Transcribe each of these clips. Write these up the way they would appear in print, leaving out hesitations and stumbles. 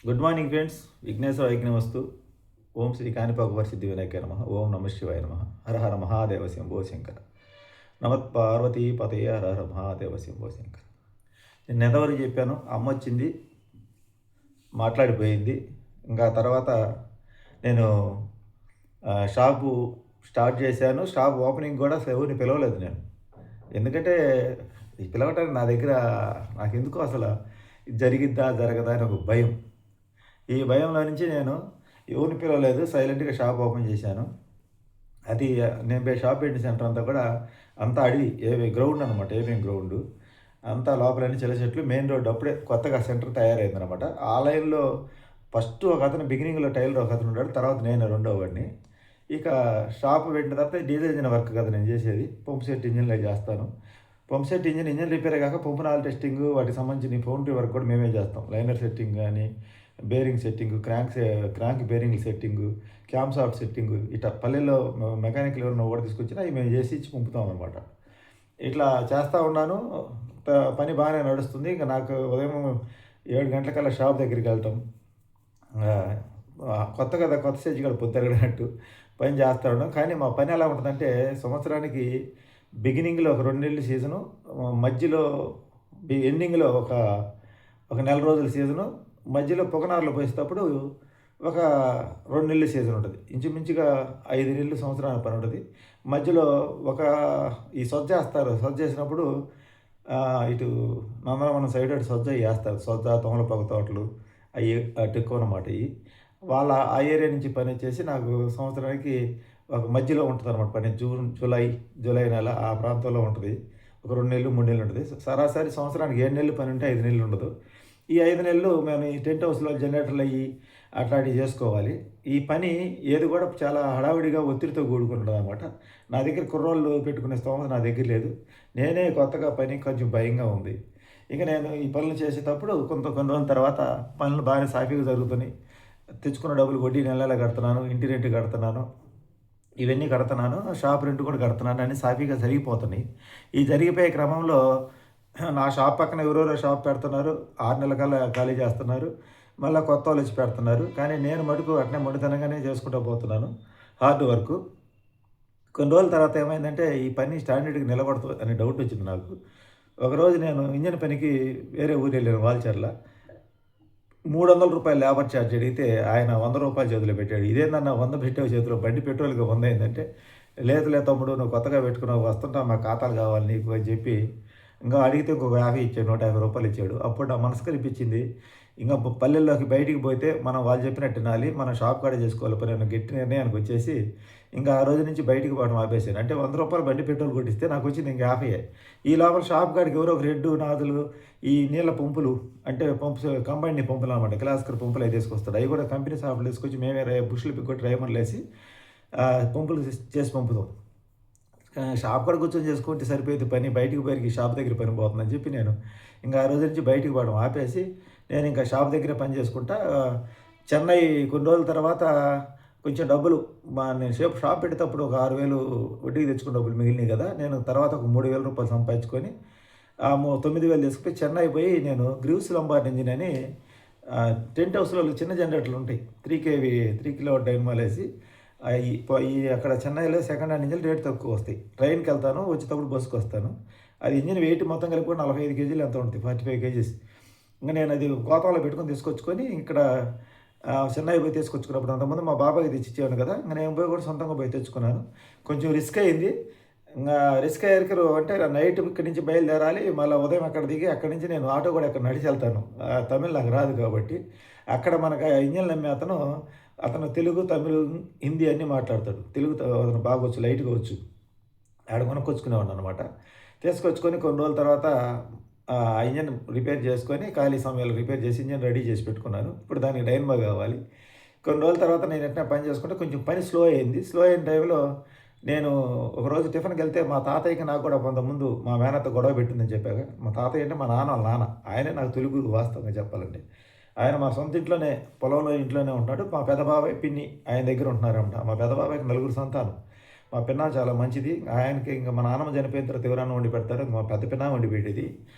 Good morning friends. Vighneshwara యజ్ఞమస్తు. ఓం శ్రీ కాణిపాక వరసిద్ధి వినాయకాయ నమః. ఓం నమ శివాయ నమః. హర హర మహాదేవ శంభో శంకర. నమత్ పార్వతీ పతయ హర హర మహాదేవ శంభో శంకర. నేను ఎంతవరకు చెప్పాను, అమ్మ వచ్చింది, మాట్లాడిపోయింది. ఇంకా తర్వాత నేను షాపు స్టార్ట్ చేశాను. షాప్ ఓపెనింగ్ కూడా ఎవరిని పిలవలేదు నేను. ఎందుకంటే ఈ పిలవటానికి నా దగ్గర నాకెందుకో అసలు ఇది జరిగిద్దా జరగదా అని ఒక భయం. ఈ భయంలో నుంచి నేను ఎవరిని పిలవలేదు, సైలెంట్గా షాప్ ఓపెన్ చేశాను. అది నేను షాప్ పెట్టిన సెంటర్ అంతా కూడా అంతా అడవి, గ్రౌండ్ అనమాట, ఏమేమి గ్రౌండ్ అంతా లోపలన్నీ చిల్ల చెట్లు, మెయిన్ రోడ్ అప్పుడే కొత్తగా సెంటర్ తయారైందనమాట. ఆ లైన్లో ఫస్ట్ ఒక అతను బిగినింగ్లో టైలర్ ఒక అతను ఉన్నాడు, తర్వాత నేను రెండో వాడిని. ఇక షాప్ పెట్టిన తర్వాత డీజిల్ ఇంజిన్ వర్క్ కదా నేను చేసేది, పంప్ సెట్ ఇంజిన్లో చేస్తాను. పంప్ సెట్ ఇంజిన్ రిపేర్ కాక పంపు నాల్ టెస్టింగ్, వాటికి సంబంధించిన ఫౌండరీ వర్క్ కూడా మేమే చేస్తాం. లైనర్ సెట్టింగ్ కానీ, bearing setting, crank bearing setting, cam soft setting, ఇట్లా పల్లెల్లో మెకానికల్ ఎవరైనా కూడా తీసుకొచ్చినా అవి మేము చేసి ఇచ్చి పంపుతాం అనమాట. ఇట్లా చేస్తూ ఉన్నాను. పని బాగానే నడుస్తుంది. ఇంకా నాకు ఉదయం 7 గంటలకల్లా షాప్ దగ్గరికి వెళ్ళటం, కొత్త కదా, కొత్త స్టేజ్ కూడా పొద్దురగడట్టు పని చేస్తూ ఉన్నాం. కానీ మా పని ఎలా ఉంటుందంటే, సంవత్సరానికి బిగినింగ్లో ఒక 2 నెలల సీజను, మధ్యలో ఎండింగ్లో ఒక నెల రోజుల సీజను, మధ్యలో పొగనారులో పోసేటప్పుడు ఒక 2 నెలల సీజన్ ఉంటుంది. ఇంచుమించుగా 5 నెలలు సంవత్సరానికి పని ఉంటుంది. మధ్యలో ఈ సొజ్జ వేస్తారు. సొజ్జ వేసినప్పుడు ఇటు నందనవనం సైడ్ అటు సొజ్జ వేస్తారు. సొజ్జ, తోమలపాకు తోటలు అవి అటు ఎక్కువ అన్నమాట. వాళ్ళ ఆ ఏరియా నుంచి పని వచ్చేసి నాకు సంవత్సరానికి ఒక మధ్యలో ఉంటుంది అనమాట పని. జూలై నెల ఆ ప్రాంతంలో ఉంటుంది. ఒక 2 నెలలు 3 నెలలు ఉంటుంది. సరాసరి సంవత్సరానికి 7 నెలలు పని ఉంటే 5 నెలలు ఉండదు. ఈ 5 నెలలు మేము ఈ టెంట్ హౌస్లో జనరేటర్లు అయ్యి అట్లాంటివి చేసుకోవాలి. ఈ పని ఏది కూడా చాలా హడావిడిగా ఒత్తిడితో కూడుకుంటుంది అనమాట. నా దగ్గర కుర్రోళ్ళు పెట్టుకునే స్తోమత నా దగ్గర లేదు. నేనే కొత్తగా పని కొంచెం భయంగా ఉంది. ఇక నేను ఈ పనులు చేసేటప్పుడు కొన్ని రోజుల తర్వాత పనులు బాగానే సాఫీగా జరుగుతున్నాయి. తెచ్చుకున్న డబ్బులు వడ్డీ నెల కడుతున్నాను, ఇంటి రెంట్ కడుతున్నాను, ఇవన్నీ కడుతున్నాను, షాప్ రెంట్ కూడా కడుతున్నాను అని సాఫీగా జరిగిపోతున్నాయి. ఈ జరిగిపోయే క్రమంలో నా షాప్ పక్కన ఎవరెవరో షాప్ పెడుతున్నారు, 6 నెలల కల్లా ఖాళీ చేస్తున్నారు, మళ్ళీ కొత్త వాళ్ళు వచ్చి పెడుతున్నారు. కానీ నేను మటుకు అట్నే మొండితనంగానే చేసుకుంటూ పోతున్నాను, హార్డ్ వర్క్. కొన్ని రోజుల తర్వాత ఏమైందంటే, ఈ పని స్టాండర్డ్కి నిలబడుతుంది అనే డౌట్ వచ్చింది నాకు. ఒకరోజు నేను ఇంజన్ పనికి వేరే ఊరు వెళ్ళాను, వాల్చర్ల. ₹300 లేబర్ ఛార్జ్ అడిగితే ఆయన ₹100 చేతిలో పెట్టాడు. ఇదేందన్నా 100 పెట్టావు చేతిలో, బండి పెట్రోల్కి 100 అయిందంటే, లేదు తమ్ముడు, నువ్వు కొత్తగా పెట్టుకున్నావు, వస్తుంటా, మా ఖాతాలు కావాలి నీకు అని చెప్పి ఇంకా అడిగితే ఇంకొక 50 ఇచ్చాడు, ₹150 ఇచ్చాడు. అప్పుడు నా మనసు కనిపించింది, ఇంకా పల్లెల్లోకి బయటికి పోతే మనం వాళ్ళు చెప్పినట్టు వినాలి, మనం షాప్ కాడ చేసుకోవాలి పని అన్న గట్టి నిర్ణయానికి వచ్చేసి ఇంకా ఆ రోజు నుంచి బయటికి పోవడం ఆపేసాను. అంటే ₹100 బండి పెట్రోల్ కొట్టిస్తే నాకు వచ్చింది ఇంకా 50. ఈ లోపల షాప్ కాడికి ఎవరో ఒక రెడ్డు నాదులు ఈ నీళ్ళ పంపులు, అంటే కంబైన్ పంపులు అనమాట, క్లాస్కర్ పంపులు అవి తీసుకొస్తాడు. అవి కూడా కంపెనీ షాపులు తీసుకొచ్చి మేమే బుష్లు పిక్కొట్టి రైమర్లు వేసి పంపులు చేసి పంపుతాం. షాప్ కూడా కూర్చొని చేసుకుంటే సరిపోయింది పని, బయటికి పోయి షాప్ దగ్గర పని పోతుందని చెప్పి నేను ఇంకా ఆ రోజు నుంచి బయటికి పోవడం ఆపేసి నేను ఇంకా షాప్ దగ్గర పని చేసుకుంటా. చెన్నై కొన్ని రోజుల తర్వాత కొంచెం డబ్బులు నేను షాప్ పెట్టేటప్పుడు ఒక 6,000 వడ్డీకి తెచ్చుకున్న డబ్బులు మిగిలినాయి కదా, నేను తర్వాత ఒక ₹3,000 సంపాదించుకొని 9,000 తీసుకుపోయి చెన్నై పోయి నేను గ్రీవ్స్ లంబార్డ్ ఇంజిన్ అని టెంట్ హౌస్లో చిన్న జనరేటర్లు ఉంటాయి, 3 kV 3 కిలోవాట్ డైనమాల్ వేసి అక్కడ చెన్నైలో సెకండ్ హ్యాండ్ ఇంజిన్ రేట్ తక్కువ వస్తాయి. ట్రైన్కి వెళ్తాను, వచ్చేటప్పుడు బస్సుకు వస్తాను. అది ఇంజిన్ వెయిట్ మొత్తం కలిపి కూడా 45 కేజీలు ఎంత ఉంటుంది, 45 కేజీస్. ఇంకా నేను అది గోతంలో పెట్టుకొని తీసుకొచ్చుకొని ఇక్కడ చెన్నై పోయి తీసుకొచ్చుకున్నప్పుడు అంతకుముందు మా బాబాయ్కి తెచ్చిచ్చేవాను కదా, ఇంకా నేను పోయి కూడా సొంతంగా పోయి తెచ్చుకున్నాను. కొంచెం రిస్క్ అయింది. ఇంకా రిస్క్ అయ్యారు అంటే నైట్ ఇక్కడి నుంచి బయలుదేరాలి, మళ్ళీ ఉదయం అక్కడ దిగి అక్కడి నుంచి నేను ఆటో కూడా అక్కడ నడిచి వెళ్తాను. తమిళ్ నాకు రాదు కాబట్టి. అక్కడ మనకు ఇంజన్లు అమ్మే అతను తెలుగు, తమిళ్, హిందీ అన్నీ మాట్లాడతాడు. తెలుగు అతను బాగా వచ్చు, లైట్గా వచ్చు. ఆడ కొనుక్కొచ్చుకునేవాడు అనమాట. తీసుకొచ్చుకొని కొన్ని రోజుల తర్వాత ఇంజన్ రిపేర్ చేసుకొని ఖాళీ సమయాలు రిపేర్ చేసి ఇంజన్ రెడీ చేసి పెట్టుకున్నాను. ఇప్పుడు దానికి డైనమో కావాలి. కొన్ని రోజుల తర్వాత నేను ఎట్లా పని చేసుకుంటే కొంచెం పని స్లో అయింది. స్లో అయిన టైంలో నేను ఒకరోజు టిఫిన్కి వెళ్తే మా తాతయ్యకి నాకు కూడా కొంతముందు మా మేనత్త గొడవ పెట్టిందని చెప్పాక, మా తాతయ్య అంటే మా నాన్న, ఆయనే నాకు తెలుగు వాస్తవంగా చెప్పాలంటే. ఆయన మా సొంత ఇంట్లోనే పొలంలో ఇంట్లోనే ఉంటున్నాడు. మా పెద్ద బాబాయ్ పిన్ని ఆయన దగ్గర ఉంటున్నారన్నమాట. మా పెద్ద బాబాయ్కి 4 సంతానం. మా పిన్న చాలా మంచిది. ఆయనకి ఇంకా మా నాన్నమ్మ చనిపోయిన తర్వాత ఎవరన్నా వండి పెడతారు, మా పెద్ద పిన్న వండి పెట్టేది.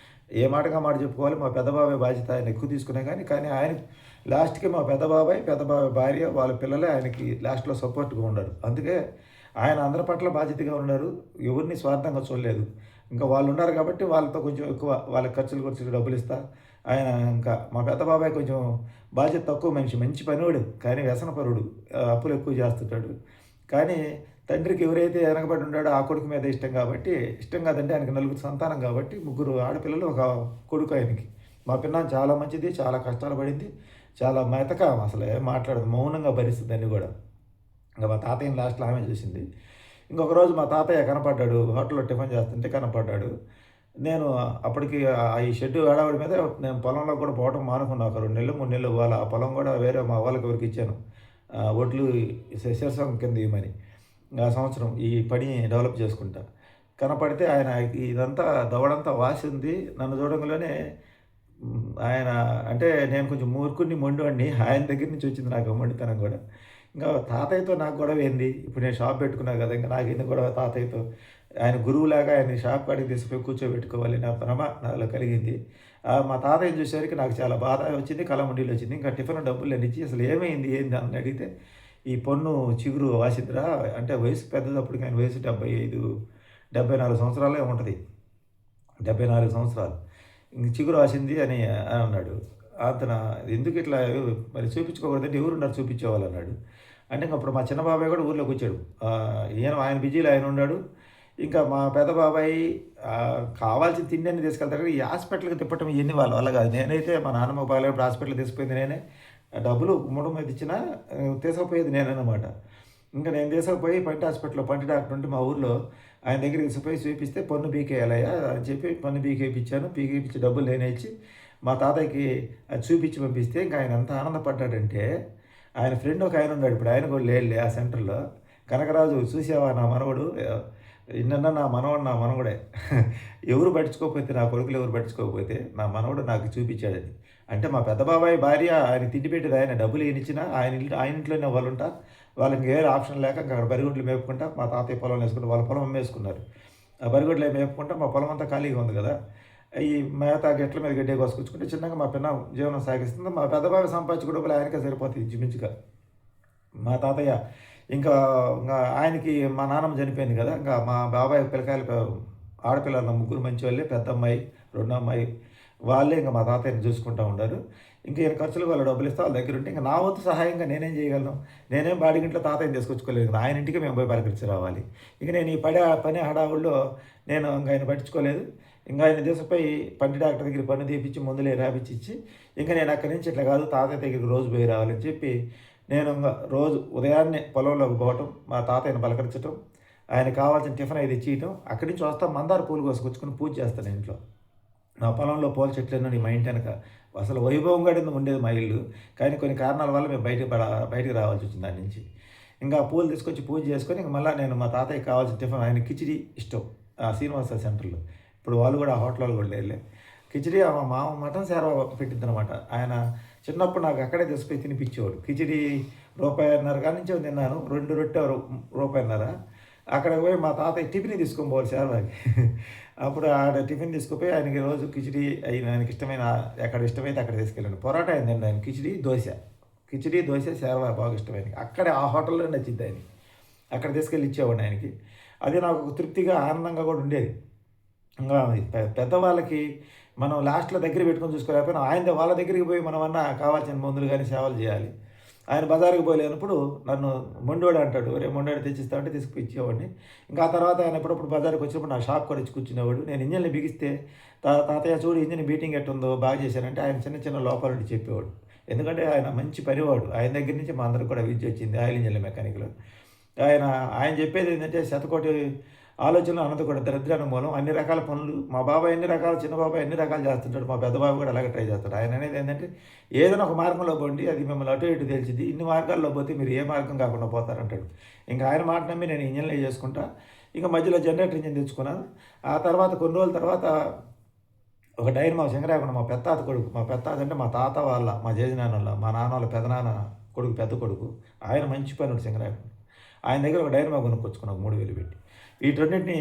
ఏ మాటగా మాట చెప్పుకోవాలి. మా పెద్ద బాబాయ్ బాధ్యత ఆయన ఎక్కువ తీసుకునే కానీ ఆయన లాస్ట్‌కి మా పెద్ద బాబాయ్ భార్య, వాళ్ళ పిల్లలే ఆయనకి లాస్ట్‌లో సపోర్ట్‌గా ఉన్నారు. అందుకే ఆయన అందరి పట్ల బాధ్యతగా ఉన్నారు. ఎవరిని స్వార్థంగా చూడలేదు. ఇంకా వాళ్ళున్నారు కాబట్టి వాళ్ళతో కొంచెం ఎక్కువ వాళ్ళ ఖర్చులు డబ్బులిస్తా ఆయన ఇంకా మా పెద్ద బాబాయ్ కొంచెం బాధ్యత తక్కువ మనిషి. మంచి పనోడు. కానీ వ్యసనపరుడు. అప్పులు ఎక్కువ చేస్తుంటాడు. కానీ తండ్రికి ఎవరైతే వెనకబడి ఉన్నాడో ఆ కొడుకు మీద ఇష్టం కాబట్టి, ఇష్టం కాదంటే ఆయనకి నలుగురు సంతానం కాబట్టి, ముగ్గురు ఆడపిల్లలు, ఒక కొడుకు ఆయనకి. మా పిన్నాన్న చాలా మంచిది. చాలా కష్టాలు పడింది. చాలా మెతక అసలు ఏం మాట్లాడదు. మౌనంగా భరిస్తుంది అన్నీ గూడా. ఇంక మా తాతయ్యని లాస్ట్‌లో ఆమె చూసింది. ఇంకొక రోజు మా తాతయ్య కనపడ్డాడు. హోటల్‌లో టిఫిన్ చేస్తుంటే కనపడ్డాడు. నేను అప్పటికి ఈ షెడ్డు హడావిడి మీద నేను పొలంలో కూడా పోవడం మానుకున్నా. ఒక 2 నెలలు, 3 నెలలు. ఆ పొలం కూడా వేరే మా వాళ్ళకి ఎవరికి ఇచ్చాను. ఒడ్లు శీర్షం కింద ఇయ్యమని. ఆ సంవత్సరం ఈ పని డెవలప్ చేసుకుంటా. కనపడితే ఆయన ఇదంతా దవడంతా వాసింది. నన్ను చూడంగానే ఆయన అంటే నేను కొంచెం మూర్ఖుడిని, మొండోడిని. ఆయన దగ్గర నుంచి వచ్చింది నాకు ఆ మొండితనం కూడా. ఇంకా తాతయ్యతో నాకు గొడవేంది? ఇప్పుడు నేను షాప్ పెట్టుకున్నా కదా! ఇంక నాకెందుకు గొడవ తాతయ్యతో? ఆయన గురువులాగా ఆయన్ని షాప్ కాడికి తీసుకుపోయి కూర్చోబెట్టుకోవాలి నా భ్రమ నాలో కలిగింది. మా తాతయ్యని చూసేసరికి నాకు చాలా బాధ వచ్చింది. కళ్ళముండీలొచ్చింది. ఇంకా టిఫిన్ డబ్బులన్నిచ్చి అసలు ఏమైంది? ఏంది? అని అడిగితే, ఈ పన్ను చిగురు వాసిద్దిరా అంటే వయసు పెద్దదప్పటికి ఆయన వయసు 75, 74 సంవత్సరాలే ఉంటది. 74 సంవత్సరాలు. ఇంక చిగురు వాసింది అని అన్నాడు. అతను ఎందుకు ఇట్లా మరి చూపించుకోకూడదంటే ఎవరున్నారు చూపించేవాళ్ళన్నాడు. అంటే ఇంక అప్పుడు మా చిన్న బాబాయ్ కూడా ఊర్లోకొచ్చాడు. ఆయన బిజీలో ఆయన ఉన్నాడు. ఇంకా మా పెద్ద బాబాయి కావాల్సిన తిండన్నీ తీసుకెళ్తారు కానీ, ఈ హాస్పిటల్‌కి తిప్పటం ఇయన్నీ వాళ్ళ వల్ల కాదు. నేనైతే మా నాన్నమ్మ బాగాలేనప్పుడు హాస్పిటల్‌కి తీసుకుపోయింది నేనే. డబ్బులు గుమ్మడం మీద ఇచ్చినా తీసుకుపోయేది నేననమాట. ఇంక నేను తీసుకుపోయి పంటి హాస్పిటల్‌లో పంటి డాక్టర్ ఉంటే మా ఊర్లో ఆయన దగ్గరికి తీసుకుపోయి చూపిస్తే పన్ను పీకేయాలయ్యా అని చెప్పి పన్ను పీకేపిచ్చాను. పీకేపిచ్చి డబ్బులు నేనే ఇచ్చి మా తాతయ్యకి అది చూపించి పంపిస్తే ఇంక ఆయన ఎంత ఆనందపడ్డాడంటే, ఆయన ఫ్రెండ్ ఒక ఆయన ఉన్నాడు. ఇప్పుడు ఆయన కూడా లేడులే ఆ సెంటర్‌లో. కనకరాజు చూసావా నా మనవడు నిన్న నా మనవడు నా మనవడే. ఎవరు పట్టించుకోకపోతే నా కొడుకులు ఎవరు పట్టించుకోకపోతే నా మనవడు నాకు చూపించాడని. అంటే మా పెద్ద బాబాయ్ భార్య ఆయన తిండి పెట్టేది ఆయన. డబ్బులు ఈయనిచ్చినా ఆయన ఇంట్లోనే వాళ్ళుంటా. వాళ్ళకి వేరే ఆప్షన్ లేక అక్కడ బరిగొడ్లు మేపుకుంటా మా తాతయ్య పొలంలో వేసుకుంటా వాళ్ళ పొలం అమ్మేసుకున్నారు. ఆ బరిగొడ్లు మేపుకుంటా మా పొలం అంతా ఖాళీగా ఉంది కదా! ఈ మేత గట్ల మీద గడ్డి కోసుకొచ్చుకుంటే చిన్నగా మా పిన్న జీవనం సాగిస్తుంది. మా పెద్ద బాబాయ్ సంపాదించుకునే డబ్బులు ఆయనకే సరిపోతాయి ఇంచుమించుగా. మా తాతయ్య ఇంకా ఆయనకి మా నాన్నమ్మ చనిపోయింది కదా! ఇంకా మా బాబాయ్ పిల్లకాయలు ఆడపిల్లలు ముగ్గురు మంచోళ్ళే. పెద్ద అమ్మాయి, రెండో అమ్మాయి వాళ్ళే ఇంక మా తాతయ్యని చూసుకుంటా ఉండారు. ఇంక ఈయన ఖర్చులకు వాళ్ళ డబ్బులిస్తే వాళ్ళ దగ్గరుంటే ఇంక నా వంతు సహాయంగా నేనేం చేయగలను? నేనేం బాడిగింట్లో తాతయ్యని తీసుకొచ్చుకోలేదు. ఆయన ఇంటికి మేము పోయి పలకరించి రావాలి. ఇక నేను ఈ పని హడావుడిలో నేను ఇంక ఆయన పట్టించుకోలేదు. ఇంక ఆయన తీసుకుపోయి పంటి డాక్టర్ దగ్గర పన్ను తీపిచ్చి మందులు రాపిచ్చిచ్చి ఇంక నేను అక్కడి నుంచి ఇట్లా కాదు తాతయ్య దగ్గరికి రోజు పోయి రావాలని చెప్పి నేను ఇంగ రోజు ఉదయాన్నే పొలంలోకి పోవటం, మా తాతయ్యని పలకరించటం, ఆయనకి కావాల్సిన టిఫిన్ అయి తెచ్చియటం, అక్కడి నుంచి వస్తా మందార పూలు కోసుకొచ్చుకొని పూజ చేస్తాను ఇంట్లో. నా పొలంలో పూల చెట్లున్నాయి మా ఇంటి వెనక. అసలు వైభవంగా ఉండేది మా ఇల్లు. కానీ కొన్ని కారణాల వల్ల మేము బయటికి రావాల్సి వచ్చింది దాని నుంచి. ఇంకా పూలు తీసుకొచ్చి పూజ చేసుకొని ఇంక మళ్ళా నేను మా తాతయ్యకి కావాల్సిన టిఫిన్ ఆయన కిచిడి ఇష్టం. శ్రీనివాస సెంటర్‌లో. ఇప్పుడు వాళ్ళు కూడా ఆ హోటల్‌లో కూడా లేరులే. కిచిడి మా మామ మటన్ సేవ పెట్టిద్దనమాట. ఆయన చిన్నప్పుడు నాకు అక్కడే తీసుకుపోయి తినిపిచ్చేవాడు. కిచిడి రూపాయన్నర కాడ నుంచి తిన్నాను. 2 రొట్టె రూపాయన్నర. అక్కడికి పోయి మా తాతయ్య టిఫిన్ తీసుకొని పోవాలి సేవకి. అప్పుడు ఆడ టిఫిన్ తీసుకుపోయి ఆయనకి రోజు కిచిడి ఆయనకి ఇష్టమైన ఎక్కడ ఇష్టమైతే అక్కడ తీసుకెళ్ళాను. పొరాటా అయిందండి ఆయన కిచిడి, దోస సేవ బాగా ఇష్టమైనది. అక్కడే ఆ హోటల్‌లో నచ్చింది ఆయనకి. అక్కడ తీసుకెళ్ళి ఇచ్చేవాడిని ఆయనకి. అది నాకు తృప్తిగా, ఆనందంగా కూడా ఉండేది. ఇంగా పెద్దవాళ్ళకి మనం లాస్ట్‌లో దగ్గర పెట్టుకొని చూసుకోలేకపోయినా వాళ్ళ దగ్గరికి పోయి మనమన్నా కావాల్సిన మందులు గానీ, సేవలు చేయాలి. ఆయన బజారుకి పోలేనప్పుడు నన్ను మొండోడు అంటాడు. ఒరేయ్ మొండోడు తెచ్చిస్తావా అంటే తీసుకుపోయి ఇచ్చేవాడిని. ఇంకా ఆ తర్వాత ఆయన ఎప్పుడప్పుడు బజారుకి వచ్చినప్పుడు నా షాప్ కూడా వచ్చి కూర్చునేవాడు. నేను ఇంజిన్‌ని బిగిస్తే తాతయ్య చూడు ఇంజిన్ బీటింగ్ ఎట్టుందో బాగా చేశానంటే ఆయన చిన్న చిన్న లోపాలుండి చెప్పేవాడు. ఎందుకంటే ఆయన మంచి పనివాడు. ఆయన దగ్గర నుంచి మా అందరికి కూడా విద్య వచ్చింది ఆయిల్ ఇంజిన్‌ల మెకానిక్‌లో. ఆయన చెప్పేది ఏంటంటే శతకోటి ఆలోచనలు అనంతకోటి దరిద్రానికి మూలం. అన్ని రకాల పనులు మా బాబాయ్ చిన్న బాబాయ్ అన్ని రకాలు చేస్తుంటాడు. మా పెద్ద బాబాయ్ కూడా అలాగే ట్రై చేస్తాడు. ఆయన అనేది ఏంటంటే ఏదైనా ఒక మార్గంలో పోండి అది మిమ్మల్ని అటు ఇటు తెలిసింది. ఇన్ని మార్గాల్లో పోతే మీరు ఏ మార్గం కాకుండా పోతారంటాడు. ఇంకా ఆయన మాట నమ్మి నేను ఇంజన్లే చేసుకుంటా. ఇక మధ్యలో జనరేటర్ ఇంజిన్ తెచ్చుకున్నాను. ఆ తర్వాత కొన్ని రోజుల తర్వాత ఒక డైనమో శంకరాయకొండ మా పెత్తాత కొడుకు. మా పెత్తాత అంటే మా తాత వాళ్ళ, మా జేజనాన్నోళ్ళ, మా నాన్న వాళ్ళ పెదనాన్న కొడుకు, పెద్ద కొడుకు. ఆయన మంచి పనుడు శంకరాయకొండ. ఆయన దగ్గర ఒక డైనమో కొనుక్కొచ్చుకున్నాం 3000 పెట్టి. వీటన్నిటిని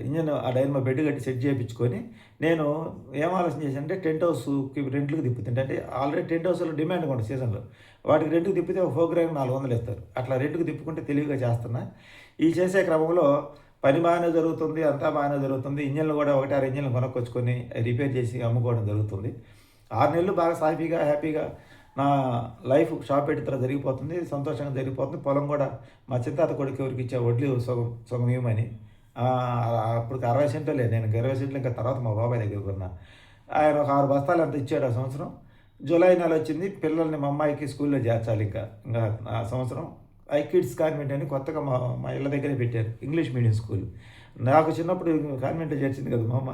ఇంజన్ ఆ డైనమో బెడ్ కట్టి సెట్ చేయించుకొని నేను ఏం ఆలోచన చేశానంటే టెంట్ హౌస్‌కి రెంట్‌లకి తిప్పుతుంటే అంటే ఆల్రెడీ టెంట్ హౌస్‌లో డిమాండ్‌గా ఉంటుంది సీజన్‌లో. వాటికి రెంట్‌కి తిప్పితే ఒక ప్రోగ్రామ్‌కి 400 ఇస్తారు. అట్లా రెంట్‌కి తిప్పుకుంటే తెలివిగా చేస్తున్నా. ఈ చేసే క్రమంలో పని బాగానే జరుగుతుంది. అంతా బాగానే జరుగుతుంది. ఇంజిన్‌లు కూడా 1, 6 ఇంజిన్‌లు కొనుక్కొచ్చుకొని రిపేర్ చేసి అమ్ముకోవడం జరుగుతుంది. 6 నెలలు బాగా సాఫీగా, హ్యాపీగా నా లైఫ్ షాప్ పెట్టిన జరిగిపోతుంది. సంతోషంగా జరిగిపోతుంది. పొలం కూడా మా చిత్తాత కొడుకు ఎవరికి ఇచ్చా వడ్లు సగం సగం ఇవ్వమని. అప్పటికి 60 సెంటులే. నేను 20 సెంట్లు ఇంకా తర్వాత మా బాబాయ్ దగ్గర కొన్నా. ఆయన ఒక 6 బస్తాలు అంత ఇచ్చాడు ఆ సంవత్సరం. జూలై నెల వచ్చింది. పిల్లల్ని మా అమ్మాయికి స్కూల్‌లో చేర్చాలి ఇంకా. ఇంగా ఆ సంవత్సరం కిడ్స్ కాన్వెంట్ అని కొత్తగా మా మా ఇళ్ళ దగ్గరే పెట్టారు. English medium school. నాకు చిన్నప్పుడు కాన్వెంట్‌లో చేర్చింది కదా మా అమ్మ.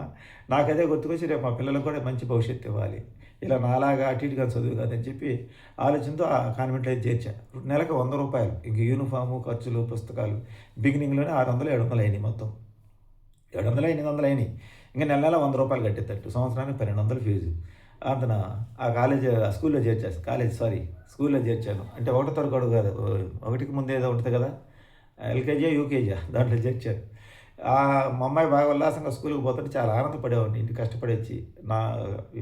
నాకదే గుర్తుకొచ్చి రేపు మా పిల్లలకు కూడా మంచి భవిష్యత్తు ఇవ్వాలి. ఇలా నాలాగా అటు ఇటుగా చదువు కాదని చెప్పి ఆలోచనతో ఆ కాన్వెంట్‌లో అయితే చేర్చా. నెలకు రూ. 100 ఇంక యూనిఫాము, ఖర్చులు, పుస్తకాలు బిగినింగ్‌లోనే 600, 700 అయినాయి మొత్తం. 700, 800 అయినాయి. ఇంక నెల నెల రూ. 100 కట్టేటట్టు. సంవత్సరానికి 1200 ఫీజు. అంతన ఆ కాలేజ్ స్కూల్‌లో చేర్చాను. స్కూల్‌లో చేర్చాను. అంటే ఒకటో తరగతి కాదు. ఒకటికి ముందు ఏదో ఉంటది కదా! ఎల్‌కేజీయా, యూకేజీయా దాంట్లో చేర్చారు. మా అమ్మాయి బాగా ఉల్లాసంగా స్కూల్‌కి పోతుంటే చాలా ఆనందపడేవాడిని. ఇంటికి కష్టపడొచ్చి నా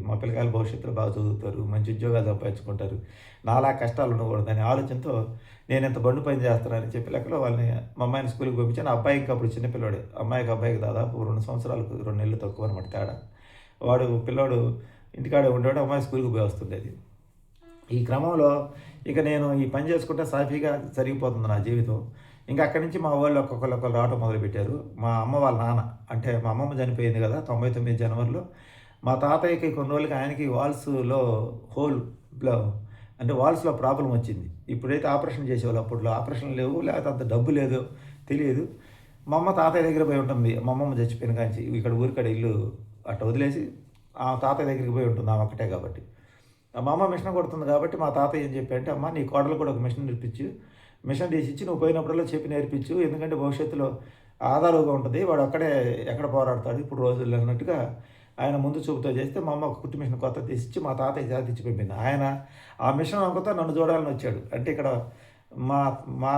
మా పిల్లకాయలు భవిష్యత్తులో బాగా చదువుతారు. మంచి ఉద్యోగాలు సంపాదించుకుంటారు. నాలా కష్టాలు ఉండకూడదనే ఆలోచనతో నేనింత బండు పని చేస్తున్నానని చెప్పి లెక్కలో వాళ్ళని మా అమ్మాయిని స్కూల్‌కి పంపించాను. ఆ అబ్బాయి ఇంకా అప్పుడు చిన్న పిల్లోడే. అబ్బాయికి దాదాపు 2 సంవత్సరాలకు 2 నెలలు తక్కువనమాట తేడా. పిల్లోడు ఇంటికాడే ఉండేవాడు. అమ్మాయి స్కూల్‌కి పోయి వస్తుండేది. ఈ క్రమంలో ఇక నేను ఈ పని చేసుకుంటే సాఫీగా జరిగిపోతుంది నా జీవితం. ఇంక అక్కడి నుంచి మా వోళ్ళు ఒక్కొక్కళ్ళు రావటం మొదలుపెట్టారు. మా అమ్మ వాళ్ళ నాన్న అంటే మా అమ్మమ్మ చనిపోయింది కదా! 99 జనవరిలో. మా తాతయ్యకి కొన్ని రోజులకి ఆయనకి వాల్స్‌లో హోల్ బ్ల అంటే వాల్స్‌లో ప్రాబ్లమ్ వచ్చింది. ఇప్పుడైతే ఆపరేషన్ చేసేవాళ్ళు అప్పట్లో ఆపరేషన్‌లు లేవు. లేకపోతే అంత డబ్బు లేదో తెలియదు. మా అమ్మ తాతయ్య దగ్గర పోయి ఉంటుంది. మా అమ్మమ్మ చచ్చిపోయిన కాంచి ఇక్కడ ఊరికాడ ఇల్లు అట్ట వదిలేసి తాతయ్య దగ్గరికి పోయి ఉంటుంది. ఆమె ఒక్కటే కాబట్టి. మా అమ్మ మిషన్ కుడుతుంది కాబట్టి మా తాతయ్య ఏం చెప్పారంటే, "అమ్మ నీ కోడలు కూడా ఒక మిషన్ నేర్పించు. మిషన్ తీసిచ్చి నువ్వు పోయినప్పుడల్లా చెప్పి నేర్పించు. ఎందుకంటే భవిష్యత్తులో ఆధారుగా ఉంటుంది. వాడు అక్కడే ఎక్కడ పోరాడతాడు ఇప్పుడు రోజుల్లో" అన్నట్టుగా ఆయన ముందు చూపుతో చేస్తే మా అమ్మ ఒక కుట్టు మిషన్ కొత్తది తీసిచ్చి మా తాతయ్య చేతిచ్చి పంపింది. ఆయన ఆ మిషన్ వంకతో నన్ను చూడాలని వచ్చాడు. అంటే ఇక్కడ మా మా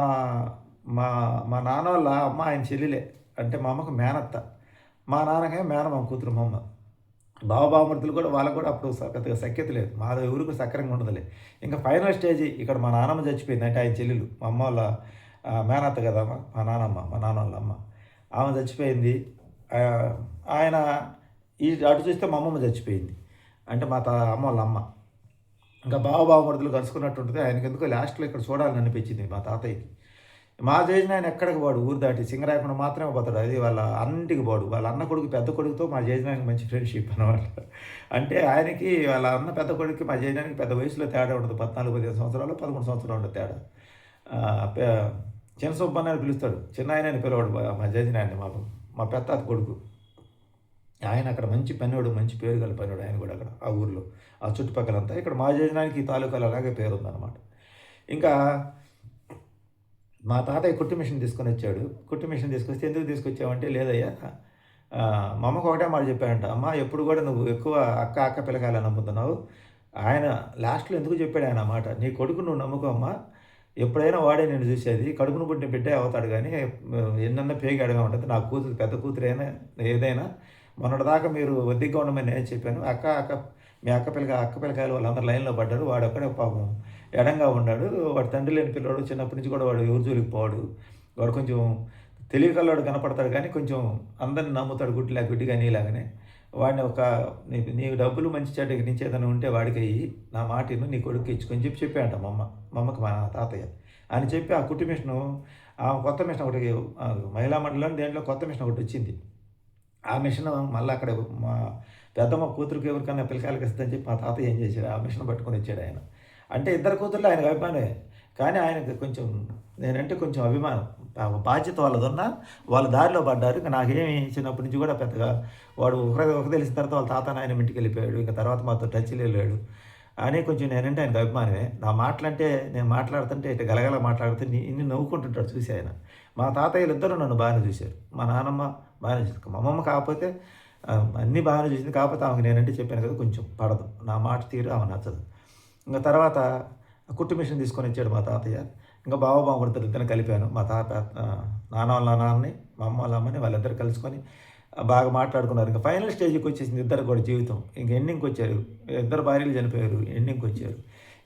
మా మా నాన్న వాళ్ళ అమ్మ ఆయన చెల్లెలే. అంటే మా అమ్మకు మేనత్త. మా నాన్నకేమో మేనమామ కూతురు మా అమ్మ. బావబావమరుదులు కూడా వాళ్ళకి కూడా అప్పుడు పెద్దగా సఖ్యత లేదు. మాది ఊరికి సక్రంగా ఉండదులే. ఇంకా ఫైనల్ స్టేజ్ ఇక్కడ మా నాన్నమ్మ చచ్చిపోయింది. అంటే ఆయన చెల్లెలు. మా అమ్మ వాళ్ళ మేనత్త కదమ్మ. మా నాన్న వాళ్ళ అమ్మ. ఆమె చచ్చిపోయింది. ఆయన అటు చూస్తే మా అమ్మమ్మ చచ్చిపోయింది. అంటే మా అమ్మ వాళ్ళ అమ్మ. ఇంకా బావబావమరుదులు కలుసుకున్నట్టుంటది. ఆయనకెందుకో లాస్ట్‌లో ఇక్కడ చూడాలని అనిపించింది మా తాతయ్యకి. మా జేజన ఆయన ఎక్కడికి పోడు. ఊరు దాటి సింగరాయకుండా మాత్రమే పోతాడు. అది వాళ్ళ అన్నింటికి పోడు. వాళ్ళ అన్న కొడుకు పెద్ద కొడుకుతో మా జేజనానికి మంచి ఫ్రెండ్‌షిప్ అనమాట. అంటే ఆయనకి వాళ్ళ అన్న పెద్ద కొడుకుకి మా జేజనానికి పెద్ద వయసులో తేడా ఉండదు. 14, 15 సంవత్సరాలు, 13 సంవత్సరాలు ఉండదు తేడా. ఆహ్, పె చిన్న సుబ్బన్న అని పిలుస్తాడు. చిన్నాయన అని పిలవడు మా జేజనాన్ని మా పెత్తాత కొడుకు. ఆయన అక్కడ మంచి పనోడు, మంచి పేరు గల పనోడు ఆయన కూడా అక్కడ ఆ ఊర్లో. ఆ చుట్టుపక్కలంతా. ఇక్కడ మా జేజనానికి ఈ తాలూకాలో అలాగే పేరుందనమాట. ఇంకా మా తాతయ్య కుట్టు మిషన్ తీసుకొనొచ్చాడు. కుట్టు మిషన్ తీసుకొస్తే ఎందుకు తీసుకొచ్చావంటే, లేదయ్యా మా అమ్మకు ఒకటే మాట చెప్పాడంట. అమ్మ ఎప్పుడు కూడా నువ్వు ఎక్కువ అక్క పిల్లకాయలని నమ్ముతున్నావు. ఆయన లాస్ట్‌లో ఎందుకు చెప్పాడు ఆయన ఆ మాట. నీ కొడుకుని నువ్వు నమ్ముకో అమ్మా. ఎప్పుడైనా వాడే నిన్ను చూసేది. కడుపున పుట్టిన బిడ్డే అవుతాడు గానీ ఎన్నన్నా పేగాడుగా ఉంటది. నా కూతురు పెద్ద కూతురైనా ఏదైనా మొన్నటిదాకా మీరు ఒద్దిగ్గా ఉండమని నేను చెప్పాను. మీ అక్క పిల్లకాయలు వాళ్ళందరూ లైన్‌లో పడ్డారు. వాడొక్కడే పాపం ఎడంగా ఉన్నాడు. వాడు తండ్రి లేని పిల్లోడు. చిన్నప్పటి నుంచి కూడా వాడు ఎవరి జోలికి పోడు. వాడు కొంచెం తెలివికల్లోడు కనపడతాడు కానీ కొంచెం అందరిని నమ్ముతాడు గుడ్డిగా నీలాగానే. వాడిని నీకు డబ్బులు మంచి చెడ్డకి నుంచి ఏదైనా ఉంటే వాడికయ్యి నా మాట ఇను నీ కొడుక్కి ఇచ్చుకొని చెప్పాడంట మా అమ్మకి మా తాతయ్య. అని చెప్పి ఆ కుట్టు మిషను కొత్త మిషన్ ఒకటి మహిళా మండలిలో దేంట్లో కొత్త మిషన్ ఒకటి వచ్చింది. ఆ మిషన్ మళ్ళీ అక్కడ మా పెద్దమ్మ కూతురికి ఎవరికన్నా పిల్లకాయలకి ఇస్తుందని చెప్పి మా తాతయ్య ఏం చేశాడు ఆ మిషన్ పట్టుకొని వచ్చాడు ఆయన. అంటే ఇద్దరు కూతుర్లు ఆయనకు అభిమానమే. కానీ ఆయనకు కొంచెం నేనంటే కొంచెం అభిమానం. బాధ్యత వాళ్ళదున్నా వాళ్ళ దారిలో పడ్డారు. ఇంక నాకేమి చిన్నప్పటి నుంచి కూడా పెద్దగా వాడు ఒక తెలిసిన తర్వాత వాళ్ళ తాత నాయన ఇంటికి వెళ్ళిపోయాడు. ఇంక తర్వాత మాతో టచ్‌లో లేడు. అని కొంచెం నేనంటే ఆయనకు అభిమానమే. నా మాటలంటే నేను మాట్లాడుతుంటే ఇట్లా గలగల మాట్లాడుతుంటే ఇన్ని నవ్వుకుంటుంటాడు చూసి ఆయన. మా తాతయ్యలిద్దరూ నన్ను బాగానే చూశారు. మా నాన్నమ్మ బాగానే చూసారు. మా అమ్మమ్మ కాకపోతే అన్నీ బాగానే చూసింది. కాకపోతే ఆమెకు నేనంటే చెప్పాను కదా కొంచెం పడదు. నా మాట తీరు ఆమె నచ్చదు. ఇంక తర్వాత కుట్టు మిషన్ తీసుకొని వచ్చాడు మా తాతయ్య. ఇంకా బావ బామ్మర్దులు ఇద్దరిని కలిపాను. మా నాన్న వాళ్ళ నాన్నని, మా అమ్మ వాళ్ళ అమ్మని వాళ్ళిద్దరు కలుసుకొని బాగా మాట్లాడుకున్నారు. ఇంక ఫైనల్ స్టేజ్‌కి వచ్చేసింది ఇద్దరికి కూడా జీవితం. ఇంక ఎండింగ్‌కొచ్చారు. ఇద్దరు భార్యలు చనిపోయారు. ఎండింగ్‌కొచ్చారు.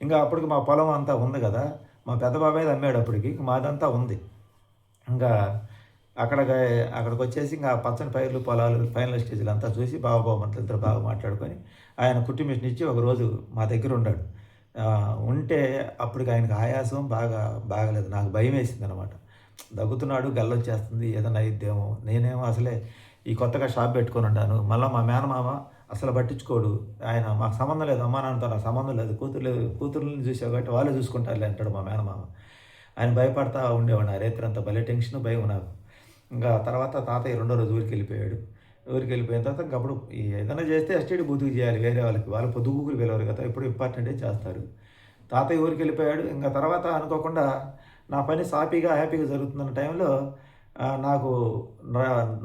ఇంకా అప్పటికి మా పొలం అంతా ఉంది గదా! మా పెద్ద బాబాయిది అమ్మాడు అప్పటికి. మాదంతా ఉంది. ఇంకా అక్కడికి అక్కడికొచ్చేసి ఇంకా పచ్చని పైర్లు, పొలాలు ఫైనల్ స్టేజ్‌లో అంతా చూసి బావ ఇద్దరు బాగా మాట్లాడుకొని ఆయన కుట్టు మిషన్ ఇచ్చి ఒకరోజు మా దగ్గర ఉన్నాడు. ఉంటే అప్పటికి ఆయనకి ఆయాసం బాగాలేదు. నాకు భయమేసిందనమాట. దగ్గుతున్నాడు, గల్లొచ్చేస్తుంది ఏదన్నా అయిద్దేమో. నేనేమో అసలే ఈ కొత్తగా షాప్ పెట్టుకొనున్నాను. మళ్ళా మా మేనమామ అసలు పట్టించుకోడు. ఆయన మాకు సంబంధం లేదు. అమ్మా నాన్నతో నాకు సంబంధం లేదు. కూతుర్లని చూసావు కాబట్టి వాళ్ళే చూసుకుంటారులే అంటాడు మా మేనమామ. ఆయన భయపడతా ఉండేవాడిని. ఆ రాత్రంతా భలే టెన్షన్, భయం నాకు. ఇంకా తర్వాత తాతయ్య రెండో రోజు ఊరికెళ్ళిపోయాడు. ఊరికెళ్ళిపోయిన తర్వాత ఇంకప్పుడు ఏదైనా చేస్తే ఎస్టీడీ బూతుకు చేయాలి వేరే వాళ్ళకి. వాళ్ళు పొద్దుగూకులు పిలవరు కదా! ఎప్పుడు ఇంపార్టెంటే చేస్తారు. తాతయ్య ఊరికెళ్ళిపోయాడు. ఇంక తర్వాత అనుకోకుండా నా పని సాఫీగా, హ్యాపీగా జరుగుతున్న టైంలో నాకు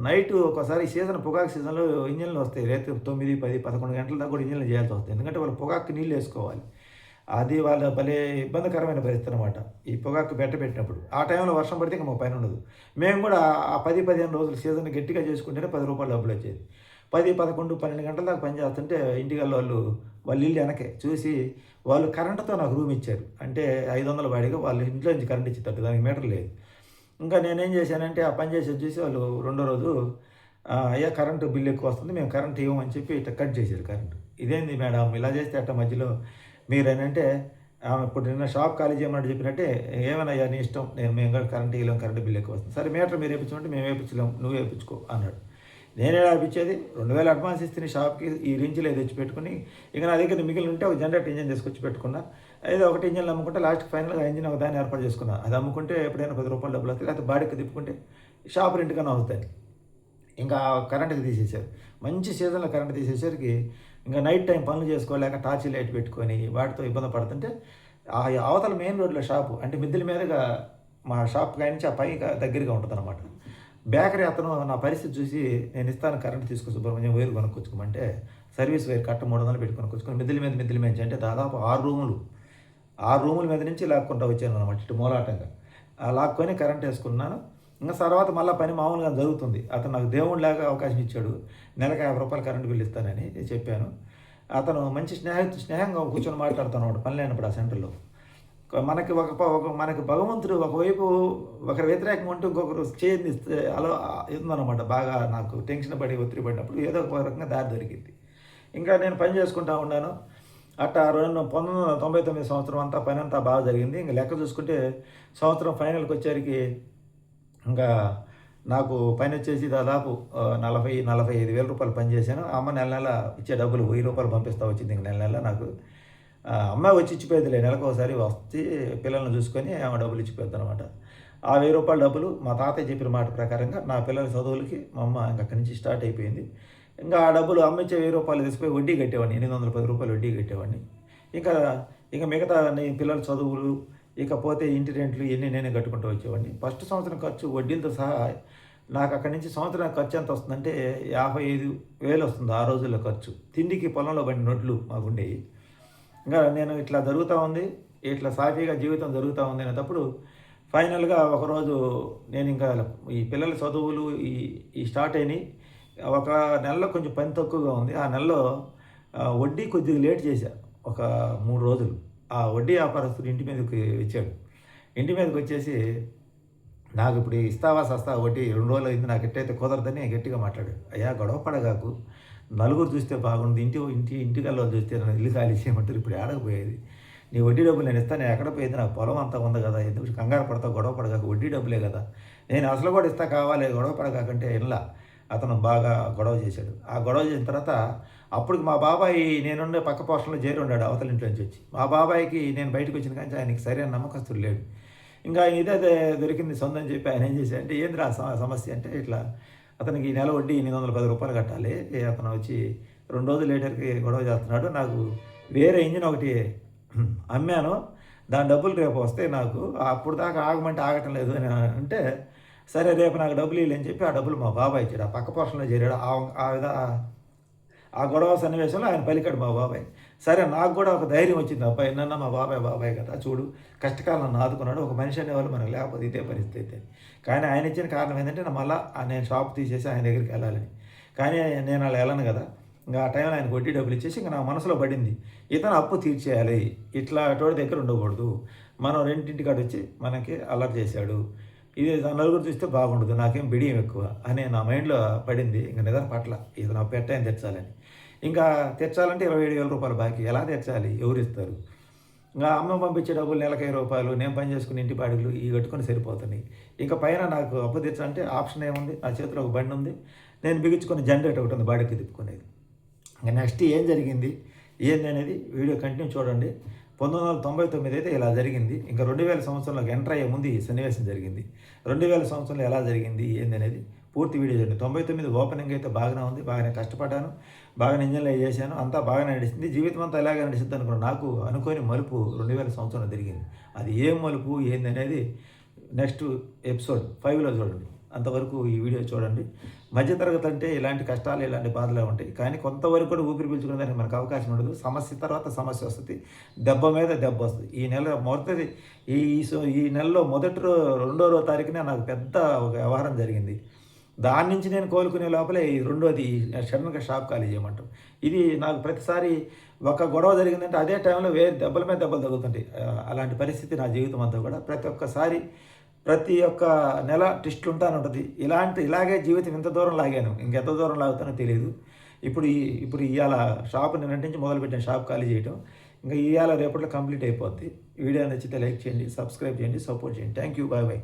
నైటు ఒక్కోసారి పొగాకు సీజన్‌లో ఇంజిన్‌లు వస్తాయి. రాత్రి 9, 10, 11 గంటల దాకా కూడా ఇంజిన్‌లు చేయాల్సొస్తది. ఎందుకంటే వాళ్ళు పొగాకుకి నీళ్ళేసుకోవాలి. అది వాళ్ళ భలే ఇబ్బందికరమైన పరిస్థితి అనమాట. ఈ పొగాకు పెట్టినప్పుడు. ఆ టైంలో వర్షం పడితే ఇంక మాకు పనుండదు. మేము కూడా ఆ 10, 15 రోజులు సీజన్ గట్టిగా చేసుకుంటేనే రూ. 10 డబ్బులొచ్చేది. 10, 11, 12 గంటల దాకా పని చేస్తుంటే ఇంటికల్లోళ్ళు వాళ్ళ ఇల్లు ఎనకే చూసి వాళ్ళు కరెంట్‌తో నాకు రూమ్ ఇచ్చారు. అంటే 500 బాడిగ వాళ్ళు ఇంట్లో నుంచి కరెంట్ ఇచ్చేటట్టు దానికి మీటర్ లేదు. ఇంకా నేనేం చేశానంటే ఆ పని చేసేది చూసి వాళ్ళు రెండో రోజు అయ్యా కరెంటు బిల్ ఎక్కువ వస్తుంది. మేము కరెంట్ ఇవ్వమని చెప్పి ఇట్లా కట్ చేశారు కరెంటు. ఇదేంది మేడం ఇలా చేస్తే ఎట్టా మధ్యలో మీరేనంటే ఇప్పుడు నిన్న షాప్ ఖాళీ చేయమని చెప్పినట్టే ఏమన్నయ్యా నీ ఇష్టం. మేము కూడా కరెంట్ ఇవ్వలేం, కరెంట్ బిల్ ఎక్కువ వస్తుంది. సరే మీటర్ మీరు వేయించమంటే మేము వేయించలేము, నువ్వు వేయించుకో అన్నాడు. నేనే వేయించేది 2000 అడ్వాన్స్ ఇస్తే షాప్‌కి ఈ రేంజ్‌లో తెచ్చి పెట్టుకొని ఇక నా దగ్గర మిగిలిన ఉంటే ఒక జనరేటర్ ఇంజిన్ తీసుకొచ్చి పెట్టుకున్నా. ఏదో ఒకటి ఇంజిన్‌లు అమ్ముకుంటే లాస్ట్‌కి ఫైనల్‌గా ఇంజిన్ ఒక దాన్ని ఏర్పాటు చేసుకున్నా. అది అమ్ముకుంటే ఎప్పుడైనా రూ. 10 డబ్బులు వస్తాయి. లేకపోతే బాడీకి తిప్పుకుంటే షాప్ రెంట్‌కన్నా అవుతాయి. ఇంకా కరెంట్‌కి తీసేశారు. మంచి సీజన్‌లో కరెంట్ తీసేసరికి ఇంకా నైట్ టైం పనులు చేసుకోలేక టార్చ్ లైట్ పెట్టుకొని వాటితో ఇబ్బంది పడుతుంటే అవతల మెయిన్ రోడ్‌లో షాపు అంటే మిద్దెల మీదగా మా షాప్ కాడ్నుంచి ఆ పైకి దగ్గరగా ఉంటదనమాట. బేకరీ అతను నా పరిస్థితి చూసి నేను ఇస్తాను కరెంట్ తీసుకో సుబ్రహ్మణ్యం వైర్ కొనుక్కొచ్చుకోమంటే సర్వీస్ వైర్ కట్ట 300 పెట్టి కొనుక్కొచ్చుకొని మిద్దెల మీద అంటే దాదాపు 6 రూములు. 6 రూముల మీద నుంచి లాక్కుంటా వచ్చాననమాట ఇటు మూలాటంగా. లాక్కొని కరెంట్ ఏసుకున్నాను. ఇంక తర్వాత మళ్ళా పని మామూలుగా జరుగుతుంది. అతను నాకు దేవుడిలాగా అవకాశం ఇచ్చాడు. నెలకు రూ. 50 కరెంట్ బిల్ ఇస్తానని చెప్పాను. అతను మంచి స్నేహంగా కూర్చొని మాట్లాడుతున్నాడు పని లేనప్పుడు ఆ సెంటర్‌లో. మనకి భగవంతుడు ఒకవైపు ఒకరి వ్యతిరేకంగా ఉంటూ ఇంకొకరు చేయందిస్తే అలా ఉందనమాట. బాగా నాకు టెన్షన్ పడి, ఒత్తిడి పడినప్పుడు ఏదో ఒక రకంగా దారి దొరికింది. ఇంకా నేను పని చేసుకుంటా ఉన్నాను. అట్టా 1999 సంవత్సరం అంతా పనంతా బాగా జరిగింది. ఇంక లెక్క చూసుకుంటే సంవత్సరం ఫైనల్‌కొచ్చేసరికి ఇంకా నాకు పనొచ్చేసి దాదాపు 45,000 పని చేశాను. అమ్మ నెల నెల ఇచ్చే డబ్బులు రూ. 1000 పంపిస్తా వచ్చింది ఇంక నెల నెల నాకు. అమ్మాయి వచ్చి ఇచ్చిపోయేదిలే నెలకోసారి వచ్చి పిల్లల్ని చూసుకొని ఆమె డబ్బులు ఇచ్చిపోద్దనమాట. ఆ రూ. 1000 డబ్బులు మా తాతయ్య చెప్పిన మాట ప్రకారంగా నా పిల్లల చదువులకి మా అమ్మ ఇంక అక్కడి నుంచి స్టార్ట్ అయిపోయింది. ఇంకా ఆ డబ్బులు అమ్మ ఇచ్చే రూ. 1000 తీసుకుపోయి వడ్డీ కట్టేవాడిని. రూ. 810 వడ్డీ కట్టేవాడిని. ఇంకా ఇక మిగతా పిల్లల చదువులు, ఇకపోతే ఇంటి రెంట్లు ఇయన్నీ నేనే కట్టుకుంటూ వచ్చేవాడిని. ఫస్ట్ సంవత్సరం ఖర్చు వడ్డీలతో సహా నాకు అక్కడి నుంచి సంవత్సరానికి ఖర్చు ఎంత వస్తుందంటే 55,000 వస్తుంది ఆ రోజుల్లో ఖర్చు. తిండికి పొలంలో పండిన నొడ్లు మాకుండేవి. ఇంకా నేను ఇట్లా జరుగుతూ ఉంది. ఇట్లా సాఫీగా జీవితం జరుగుతూ ఉంది అనేటప్పుడు ఫైనల్‌గా ఒకరోజు నేను ఇంకా ఈ పిల్లల చదువులు ఈ స్టార్ట్ అయినాయి. ఒక నెలలో కొంచెం పని తక్కువగా ఉంది. ఆ నెలలో వడ్డీ కొద్దిగా లేట్ చేశా. ఒక 3 రోజులు. ఆ వడ్డీ వ్యాపారస్తుడు ఇంటి మీదకి వచ్చాడు. ఇంటి మీదకొచ్చేసి నాకు ఇప్పుడు ఇస్తావా సస్తావా వడ్డీ 2 రోజులు అయింది నాకు ఎట్టయితే కుదరదని గట్టిగా మాట్లాడాడు. అయ్యా గొడవ పడగాకు. నలుగురు చూస్తే బాగుంది. ఇంటికల్లా చూస్తే నన్ను ఇల్లు ఖాళీ చేయమంటారు. ఇప్పుడు ఏడకపోయేది. నీ వడ్డీ డబ్బులు నేను ఇస్తాను. ఎక్కడ పోయేది నాకు పొలం అంతా ఉంది కదా! ఎందుకు కంగారు పడతావు గొడవ పడగాకు. వడ్డీ డబ్బులే కదా! నేను అసలు కూడా ఇస్తా కావాలి గొడవ పడగాకంటే ఇనలా. అతను బాగా గొడవ చేశాడు. ఆ గొడవ చేసిన తర్వాత అప్పటికి మా బాబాయి నేనుండే పక్క పోర్షన్‌లో చేరి ఉన్నాడు అవతల ఇంట్లో నుంచి వచ్చి. మా బాబాయికి నేను బయటకు వచ్చిన కాంచి ఆయనకి సరైన నమ్మకస్తుడు లేడు. ఇంకా ఆయన ఇదే దొరికింది సొంతం చెప్పి ఆయన ఏం చేశాడంటే ఏందిరా సమస్య అంటే ఇట్లా అతనికి ఈ నెల వడ్డీ రూ. 810 కట్టాలి. అతను వచ్చి 2 రోజులు లేటర్‌కి గొడవ చేస్తున్నాడు. నాకు వేరే ఇంజిన్ ఒకటి అమ్మాను. దాని డబ్బులు రేపు వస్తాయి నాకు. అప్పుడు దాకా ఆగమంటే ఆగటం లేదు అని అంటే, సరే రేపు నాకు డబ్బులు ఇయ్యలే అని చెప్పి ఆ డబ్బులు మా బాబాయ్ ఇచ్చాడు. ఆ పక్క పోర్షన్‌లో చేరాడు. ఆ గొడవ సన్నివేశంలో ఆయన పలికాడు మా బాబాయ్. సరే నాకు కూడా ఒక ధైర్యం వచ్చింది. అబ్బా! ఎన్నన్నా మా బాబాయ్ కదా! చూడు కష్టకాలం నన్ను ఆదుకున్నాడు. ఒక మనిషి అనేవాళ్ళు మనకు లేకపోతే ఇదే పరిస్థితి అని. కానీ ఆయన ఇచ్చిన కారణం ఏంటంటే మళ్ళా నేను షాప్ తీసేసి ఆయన దగ్గరికి వెళ్ళాలని. కానీ నేను అలా వెళ్ళను కదా! ఇంక ఆ టైంలో ఆయనకు వడ్డీ డబ్బులు ఇచ్చేసి ఇంక నా మనసులో పడింది. ఇతను అప్పు తీర్చేయాలి. ఇట్లాటోడి దగ్గర ఉండకూడదు. మనం రెండింటి కాడ వచ్చి మనకి అల్లరి చేశాడు. ఇది నలుగురు చూస్తే బాగుండదు. నాకేం బిడియం ఎక్కువ అని నా మైండ్‌లో పడింది. ఇంక నిద్ర పట్ల. ఇతను అప్పు ఎట్టైనా తీర్చాలని. ఇంకా తీర్చాలంటే రూ. 27,000 బాకీ. ఎలా తీర్చాలి? ఎవరిస్తారు? ఇంక అమ్మ పంపించే డబ్బులు నెలకి రూ. 5 నేను పని చేసుకుని ఇంటి బాడుగలు ఇవి కట్టుకొని సరిపోతున్నాయి. ఇంక పైన నాకు అప్పు తీర్చాలంటే ఆప్షన్ ఏముంది? నా చేతిలో ఒక బండి ఉంది. నేను బిగించుకున్న జనరేటర్ ఒకటి ఉంది బాడుగకి తిప్పుకునేది. ఇంక నెక్స్ట్ ఏం జరిగింది? ఏంది అనేది వీడియో కంటిన్యూ చూడండి. 1999 అయితే ఇలా జరిగింది. ఇంకా 2000 సంవత్సరంలోకి ఎంటర్ అయ్యే ముందు ఈ సన్నివేశం జరిగింది. 2000 సంవత్సరంలో ఎలా జరిగింది? ఏందనేది పూర్తి వీడియో చూడండి. 99 ఓపెనింగ్ అయితే బాగానే ఉంది. బాగానే కష్టపడ్డాను. బాగానే ఇంజన్లు అయి చేశాను. అంతా బాగానే నడిచింది. జీవితం అంతా ఇలాగే నడిచిద్ది అనుకున్నాను. నాకు అనుకోని మలుపు 2000 సంవత్సరంలో జరిగింది. అది ఏం మలుపు ఏందనేది నెక్స్ట్ ఎపిసోడ్ 5లో చూడండి. అంతవరకు ఈ వీడియో చూడండి. మధ్యతరగతి అంటే ఇలాంటి కష్టాలు, ఇలాంటి బాధలే ఉంటాయి. కానీ కొంతవరకు కూడా ఊపిరి పీల్చుకునేదానికి మనకు అవకాశం ఉండదు. సమస్య తర్వాత సమస్య వస్తది. దెబ్బ మీద దెబ్బ వస్తది. ఈ నెలలో రెండో తారీఖునే నాకు పెద్ద ఒక వ్యవహారం జరిగింది. దాని నుంచి నేను కోలుకునే లోపలే ఈ రెండోది సడన్‌గా షాప్ ఖాళీ చేయమంటాం. ఇది నాకు ప్రతిసారి ఒక గొడవ జరిగిందంటే అదే టైంలో దెబ్బల మీద దెబ్బలు తగులుతుంటాయి. అలాంటి పరిస్థితి నా జీవితం అంతా కూడా. ప్రతి ఒక్క నెల ట్విస్టులు ఉంటానే ఉంటది. ఇలాగే జీవితం ఇంత దూరం లాగాను. ఇంకెంత దూరం లాగుతానో తెలీదు. ఇప్పుడు ఇయాల షాప్ నిన్నటి నుంచి మొదలుపెట్టాను షాప్ ఖాళీ చేయటం. ఇంకా ఇయాల రేపట్లో కంప్లీట్ అయిపోద్ది. వీడియో నచ్చితే లైక్ చేయండి, సబ్స్క్రైబ్ చేయండి, సపోర్ట్ చేయండి. Thank you. బాయ్.